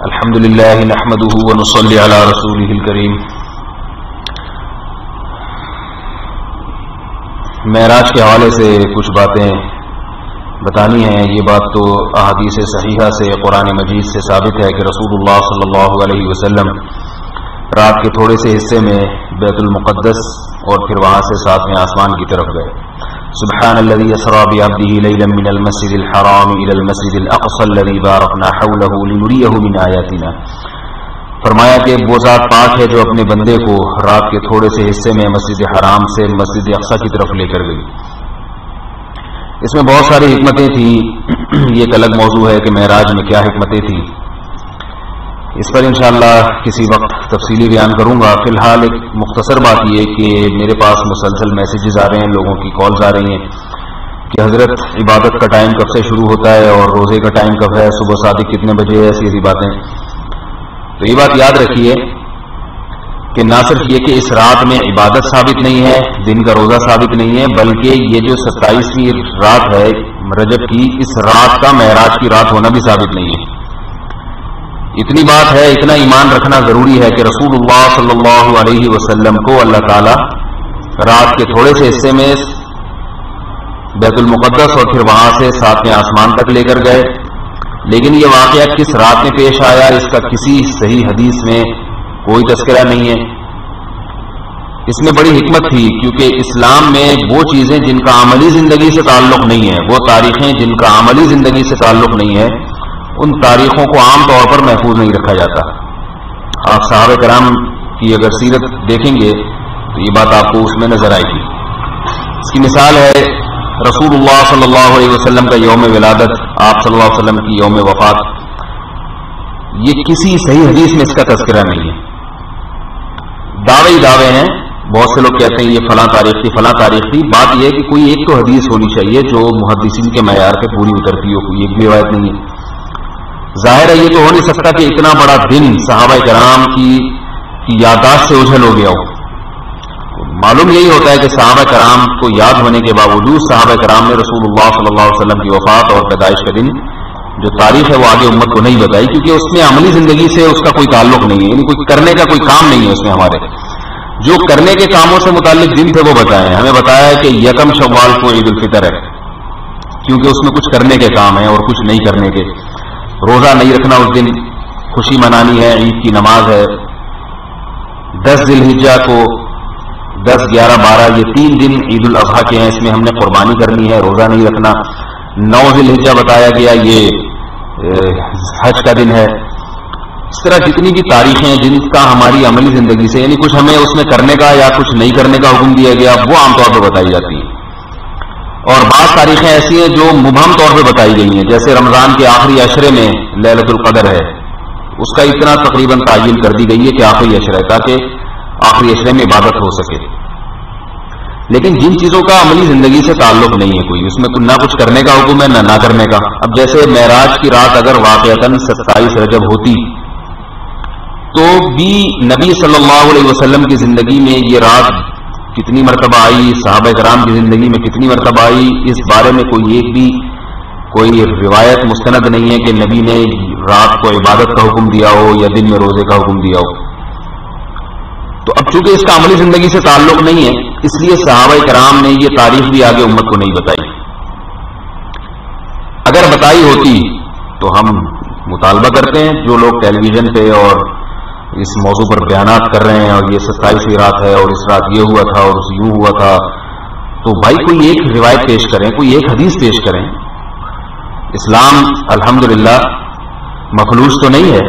الحمد للہ نحمده ونصلی علی رسولہ الکریم. معراج کے حوالے سے کچھ باتیں بتانی ہیں. یہ بات تو احادیث صحیحہ سے قرآن مجید سے ثابت ہے کہ رسول اللہ صلی اللہ علیہ وسلم رات کے تھوڑے سے حصے میں بیت المقدس اور پھر وہاں سے ساتویں آسمان کی طرف گئے. سبحان الذي اسرى بعبده ليلا من المسجد الحرام الى المسجد الاقصى الذي باركنا حوله لنريه من آياتنا. فرمایا کہ وہ ذات پاک ہے جو اپنے بندے کو رات کے تھوڑے سے حصے میں مسجد حرام سے مسجد اقصی کی طرف لے کر گئی. اس میں بہت ساری حکمتیں تھیں. یہ ایک الگ موضوع ہے کہ معراج میں کیا حکمتیں تھیں. اس پر انشاءاللہ کسی وقت تفصیلی بیان کروں گا. فی الحال ایک مختصر بات یہ کہ میرے پاس مسلسل میسیجز آ رہے ہیں, لوگوں کی کالز آ رہی ہیں کہ حضرت عبادت کا ٹائم کب سے شروع ہوتا ہے اور روزے کا ٹائم کب ہے, صبح صادق کتنے بجے ہے, ایسی باتیں. تو یہ بات یاد رکھیے کہ نہ صرف یہ کہ اس رات میں عبادت ثابت نہیں ہے, دن کا روزہ ثابت نہیں ہے, بلکہ یہ جو 27ویں رات ہے رجب کی, اس رات کا معراج کی رات ہونا بھی ثابت نہیں ہے. اتنی بات ہے, اتنا ایمان رکھنا ضروری ہے کہ رسول اللہ صلی اللہ علیہ وسلم کو اللہ تعالی رات کے تھوڑے سے حصے میں بیت المقدس اور پھر وہاں سے ساتویں آسمان تک لے کر گئے. لیکن یہ واقعہ کس رات میں پیش آیا اس کا کسی صحیح حدیث میں کوئی تذکرہ نہیں ہے. اس میں بڑی حکمت تھی, کیونکہ اسلام میں وہ چیزیں جن کا عملی زندگی سے تعلق نہیں ہے, وہ تاریخیں جن کا عملی زندگی سے تعلق نہیں ہے, ان تاریخوں کو عام طور پر محفوظ نہیں رکھا جاتا. آپ صحابہ کرام کی اگر سیرت دیکھیں گے تو یہ بات آپ کو اس میں نظر آئے گی. اس کی مثال ہے رسول اللہ صلی اللہ علیہ وسلم کا یوم ولادت, آپ صلی اللہ علیہ وسلم کی یوم وفات. یہ کسی صحیح حدیث میں اس کا تذکرہ نہیں ہے. دعوے ہی دعوے ہیں. بہت سے لوگ کہتے ہیں یہ فلاں تاریخ تھی فلاں تاریخ تھی. بات یہ ہے کہ کوئی ایک تو حدیث ہونی چاہیے جو محدثین کے معیار پہ پوری اترتی ہو. کوئی ایک بھی روایت نہیں ہے. ظاہر ہے یہ تو ہو نہیں سکتا کہ اتنا بڑا دن صحابہ کرام کی یادداشت سے اوجھل ہو گیا ہو. معلوم یہی ہوتا ہے کہ صحابہ کرام کو یاد ہونے کے باوجود صحابہ کرام نے رسول اللہ صلی اللہ علیہ وسلم کی وفات اور پیدائش کا دن جو تاریخ ہے وہ آگے امت کو نہیں بتائی, کیونکہ اس میں عملی زندگی سے اس کا کوئی تعلق نہیں ہے, یعنی کوئی کرنے کا کوئی کام نہیں ہے اس میں. ہمارے جو کرنے کے کاموں سے متعلق دن تھے وہ بتائے ہیں. ہمیں بتایا ہے کہ یکم شوال کو عید الفطر ہے, کیونکہ اس میں کچھ کرنے کے کام ہیں اور کچھ نہیں کرنے کے. روزہ نہیں رکھنا اس دن, خوشی منانی ہے, عید کی نماز ہے. 10 ذی الحجہ کو 10, 11, 12 یہ 3 دن عید الاضحیٰ کے ہیں, اس میں ہم نے قربانی کرنی ہے, روزہ نہیں رکھنا. 9 ذی الحجہ بتایا گیا یہ حج کا دن ہے. اس طرح جتنی بھی تاریخیں جن کا ہماری عملی زندگی سے یعنی کچھ ہمیں اس میں کرنے کا یا کچھ نہیں کرنے کا حکم دیا گیا وہ عام طور پہ بتائی جاتی ہیں. اور بعض تاریخیں ایسی ہیں جو مبہم طور پہ بتائی گئی ہیں, جیسے رمضان کے آخری عشرے میں لیلۃ القدر ہے, اس کا اتنا تقریباً تعین کر دی گئی ہے کہ آخری عشرہ ہے تاکہ آخری عشرے میں عبادت ہو سکے. لیکن جن چیزوں کا عملی زندگی سے تعلق نہیں ہے کوئی, اس میں نہ کچھ کرنے کا حکم ہے نہ کرنے کا. اب جیسے معراج کی رات اگر واقعتاً 27 رجب ہوتی تو بھی نبی صلی اللہ علیہ وسلم کی زندگی میں یہ رات کتنی مرتبہ آئی, صحابہ کرام کی زندگی میں کتنی مرتبہ آئی, اس بارے میں کوئی ایک بھی کوئی روایت مستند نہیں ہے کہ نبی نے رات کو عبادت کا حکم دیا ہو یا دن میں روزے کا حکم دیا ہو. تو اب چونکہ اس کا عملی زندگی سے تعلق نہیں ہے, اس لیے صحابہ کرام نے یہ تاریخ بھی آگے امت کو نہیں بتائی. اگر بتائی ہوتی تو ہم مطالبہ کرتے ہیں, جو لوگ ٹیلی ویژن پہ اور اس موضوع پر بیانات کر رہے ہیں اور یہ 27ویں رات ہے اور اس رات یہ ہوا تھا اور یوں ہوا تھا, تو بھائی کوئی ایک روایت پیش کریں, کوئی ایک حدیث پیش کریں. اسلام الحمدللہ مخلوق تو نہیں ہے.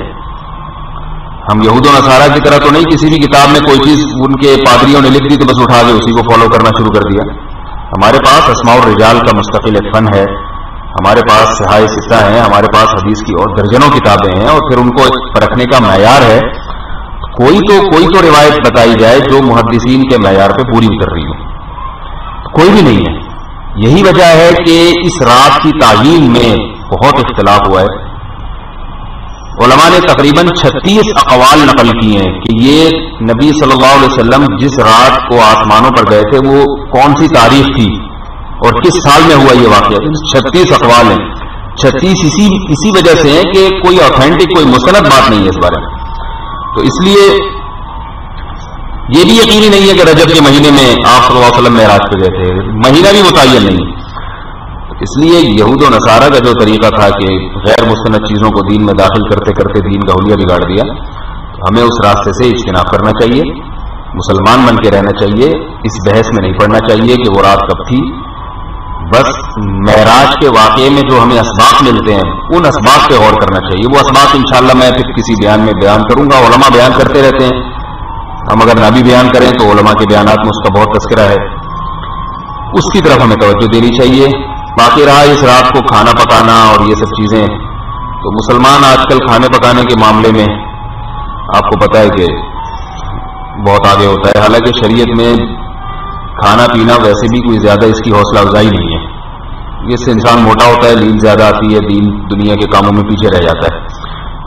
ہم یہود و نصارہ کی طرح تو نہیں کسی بھی کتاب میں کوئی چیز ان کے پادریوں نے لکھ دی تو بس اٹھا کے اسی کو فالو کرنا شروع کر دیا. ہمارے پاس اسماء الرجال کا مستقل ایک فن ہے, ہمارے پاس صحائح ستہ ہیں, ہمارے پاس حدیث کی اور درجنوں کتابیں ہیں, اور پھر ان کو پرکھنے کا معیار ہے. کوئی تو روایت بتائی جائے جو محدثین کے معیار پہ پوری اتر رہی ہو. کوئی بھی نہیں ہے. یہی وجہ ہے کہ اس رات کی تعیین میں بہت اختلاف ہوا ہے. علماء نے تقریباً 36 اقوال نقل کی ہیں کہ یہ نبی صلی اللہ علیہ وسلم جس رات کو آسمانوں پر گئے تھے وہ کون سی تاریخ تھی اور کس سال میں ہوا یہ واقعہ. 36 اقوال ہیں. 36 اسی وجہ سے ہیں کہ کوئی آتھینٹک کوئی مستند بات نہیں ہے اس بارے میں. تو اس لیے یہ بھی یقینی نہیں ہے کہ رجب کے مہینے میں آپ صلی اللہ علیہ وسلم معراج پہ گئے تھے، مہینہ بھی متعین نہیں. اس لیے یہود و نصارہ کا جو طریقہ تھا کہ غیر مستند چیزوں کو دین میں داخل کرتے کرتے دین کا حلیہ بگاڑ دیا، ہمیں اس راستے سے اجتناب کرنا چاہیے، مسلمان بن کے رہنا چاہیے. اس بحث میں نہیں پڑنا چاہیے کہ وہ رات کب تھی. بس معراج کے واقعے میں جو ہمیں اسباق ملتے ہیں ان اسباق پہ غور کرنا چاہیے. وہ اسباق انشاءاللہ میں پھر کسی بیان میں بیان کروں گا. علماء بیان کرتے رہتے ہیں، ہم اگر نہ بھی بیان کریں تو علماء کے بیانات میں اس کا بہت تذکرہ ہے، اس کی طرف ہمیں توجہ دینی چاہیے. باقی رہا اس رات کو کھانا پکانا اور یہ سب چیزیں، تو مسلمان آج کل کھانے پکانے کے معاملے میں آپ کو پتہ ہے کہ بہت آگے ہوتا ہے. حالانکہ شریعت میں کھانا پینا ویسے بھی کوئی زیادہ اس کی حوصلہ افزائی نہیں ہے. اس سے انسان موٹا ہوتا ہے، نیند زیادہ آتی ہے، دین دنیا کے کاموں میں پیچھے رہ جاتا ہے.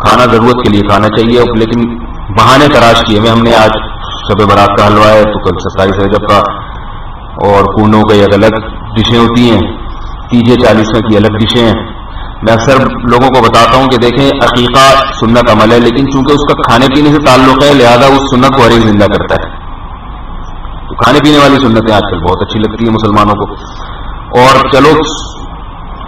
کھانا ضرورت کے لیے کھانا چاہیے، لیکن بہانے تراش کیے ہوئے. ہم نے آج شب برات کا حلوہ ہے تو کل 27 رجب کا، اور کونوں کا ایک الگ ڈشیں ہوتی ہیں، تیجے 40 کی الگ ڈشیں ہیں. میں اکثر لوگوں کو بتاتا ہوں کہ دیکھیں عقیقہ سنت عمل ہے، لیکن چونکہ اس کا کھانے پینے سے تعلق ہے لہذا اس سنت کو ہر ایک زندہ کرتا ہے. تو کھانے پینے والی سنتیں آج کل بہت اچھی لگتی ہیں مسلمانوں کو. اور چلو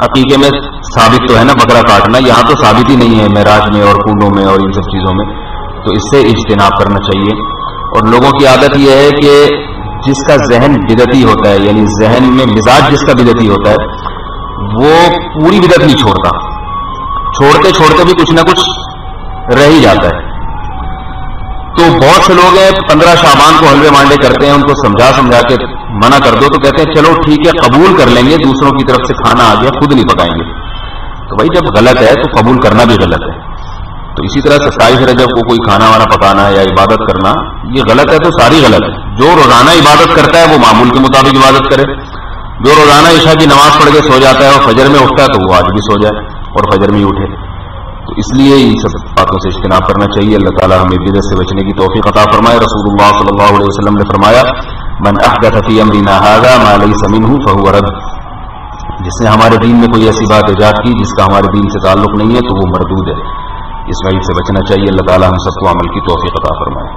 عقیقے میں ثابت تو ہے نا بکرا کاٹنا، یہاں تو ثابت ہی نہیں ہے معراج میں اور کنڈوں میں اور ان سب چیزوں میں. تو اس سے اجتناب کرنا چاہیے. اور لوگوں کی عادت یہ ہے کہ جس کا ذہن بدعتی ہوتا ہے، یعنی ذہن میں مزاج جس کا بدعتی ہوتا ہے، وہ پوری بدعت نہیں چھوڑتا، چھوڑتے چھوڑتے بھی کچھ نہ کچھ رہ ہی جاتا ہے. تو بہت سے لوگ ہیں 15 شعبان کو حلوے مانڈے کرتے ہیں، ان کو سمجھا کے منع کر دو تو کہتے ہیں چلو ٹھیک ہے قبول کر لیں گے، دوسروں کی طرف سے کھانا آ گیا خود نہیں پکائیں گے. تو بھائی جب غلط ہے تو قبول کرنا بھی غلط ہے. تو اسی طرح 27 رجب کو کوئی کھانا وانا پکانا یا عبادت کرنا یہ غلط ہے تو ساری غلط ہے. جو روزانہ عبادت کرتا ہے وہ معمول کے مطابق عبادت کرے. جو روزانہ عشاء کی نماز پڑھ کے سو جاتا ہے اور فجر میں اٹھتا ہے تو وہ آج بھی سو جائے اور فجر میں ہی اٹھے. تو اس لیے ان سب باتوں سے اجتناب کرنا چاہیے. اللہ تعالیٰ ہمیں بدعت سے بچنے کی توفیق عطا فرمائے. رسول اللہ صلی اللہ علیہ وسلم نے فرمایا من احدث فی امرنا ھذا ما لیس منہ فہو رد. جس نے ہمارے دین میں کوئی ایسی بات ایجاد کی جس کا ہمارے دین سے تعلق نہیں ہے تو وہ مردود ہے. اس وعید سے بچنا چاہیے. اللہ تعالیٰ ہم سب کو عمل کی توفیق عطا فرمائے.